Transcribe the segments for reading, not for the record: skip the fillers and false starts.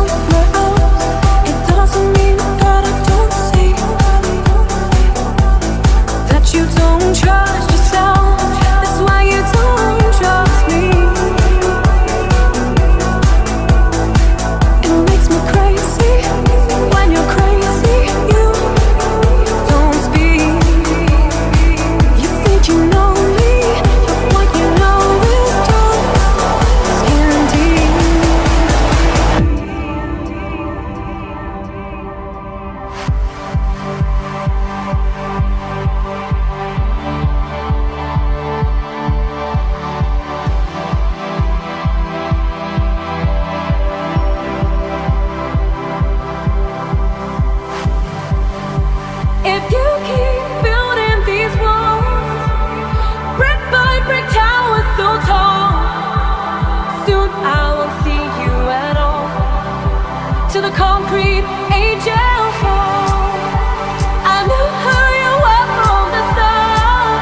somewhere else. It doesn't mean that I don't see that you don't trust yourself. That's why you don't trust me. It makes me crazy when you're crazy. You don't speak. You think you know me, but what you know is just skin deep. If you keep building these walls, brick by brick towers so tall, soon I won't see you at all. To the concrete angel fall. I knew who you were from the start,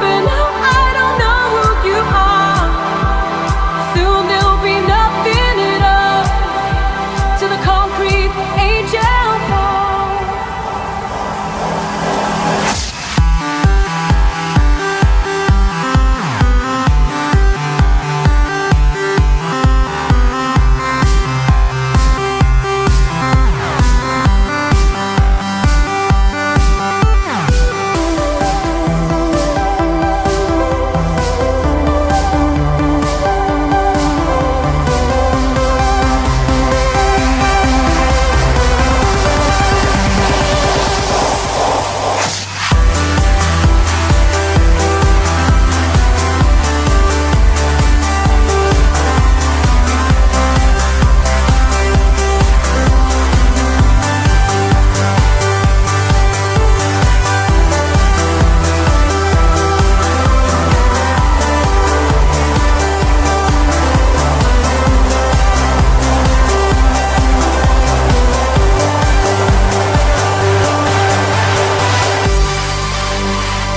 but now I don't know who you are. Soon there'll be nothing at all. To the concrete angel fall.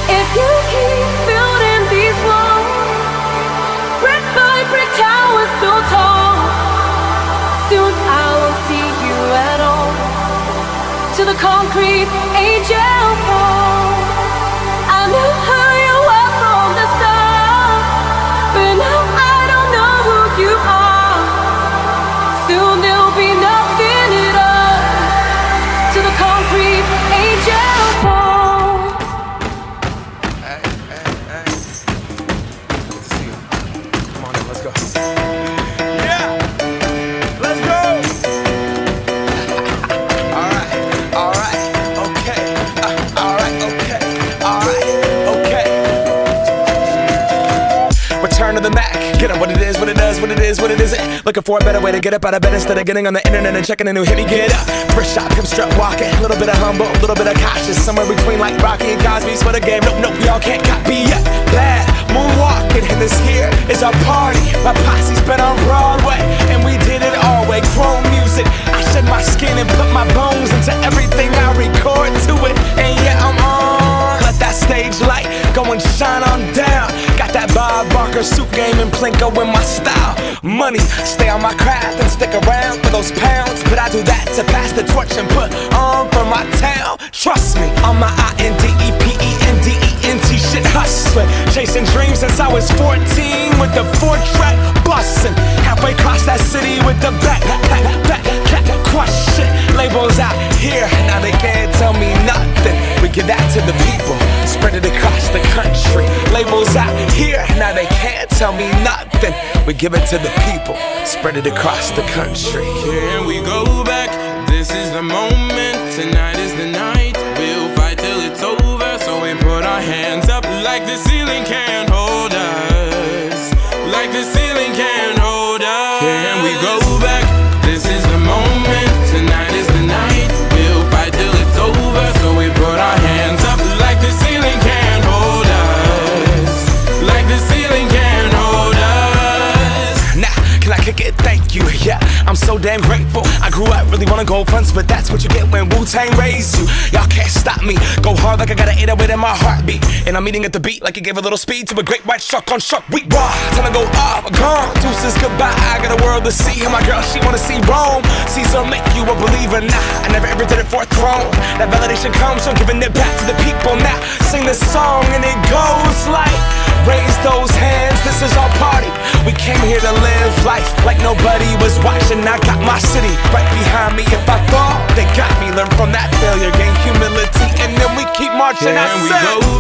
If you keep building these walls, brick by brick towers so tall, soon I won't see you at all. To the concrete angel fall. I knew who you were from the start, but now I don't know who you are. Soon there'll be nothing at all. To the concrete angel fall. Hey. Good to see you. Come on in, let's go. Yeah! Let's go! Alright, okay. Okay. Return to the Mac. Get up what it is, what it does, what it is, what it isn't. Looking for a better way to get up out of bed instead of getting on the internet and checking a new hit. Me get up. First shot, hip strut walking. A little bit of humble, a little bit of cautious. Somewhere between like Rocky and Cosby's for the game. Nope, y'all can't copy yet. Bad moonwalking, and this here is our party. My posse's been on Broadway, and we did it all way. Chrome music. I shed my skin and put my bones into everything I record to it. And yeah, I'm on. Let that stage light go and shine on down. Got that Bob Barker suit game and Plinko in my style. Money, stay on my craft and stick around for those pounds. But I do that to pass the torch and put on for my town. Trust me, on my INDEPENDENT shit hustling. Chasing dreams since I was 14 with the 4-track bustin'. Halfway across that city with the back crush shit. Labels out here, now they can't tell me nothing. We give that to the people, spread it across the country. Labels out here, now they can't tell me nothing. We give it to the people, spread it across the country. Can we go back? This is the moment, tonight is the night. We'll fight till it's over, so we put our hands up like the ceiling can't hold us. Like the ceiling can't hold us. Can we go back? This is the moment, tonight is the night. We'll fight till it's over, so we put our hands up like the ceiling can't hold us. Like the ceiling can't hold us. Nah, can I kick it? Thank you, yeah. I'm so damn grateful people. I grew up really wanna go fronts, but that's what you get when Wu-Tang raised you. Y'all can't stop me. Go hard like I got an 808 in my heartbeat. And I'm eating at the beat like it gave a little speed to a great white shark on shark week. Raw, time to go up, gone. Deuces goodbye, I got a world to see. And my girl, she wanna see Rome. Caesar make you a believer. Nah, I never ever did it for a throne. That validation comes from giving it back to the people. Now sing this song and it goes like, raise those hands, this is our party. We came here to live life like nobody was watching. I got my city right behind me. If I fall, they got me. Learn from that failure, gain humility, and then we keep marching. Can we go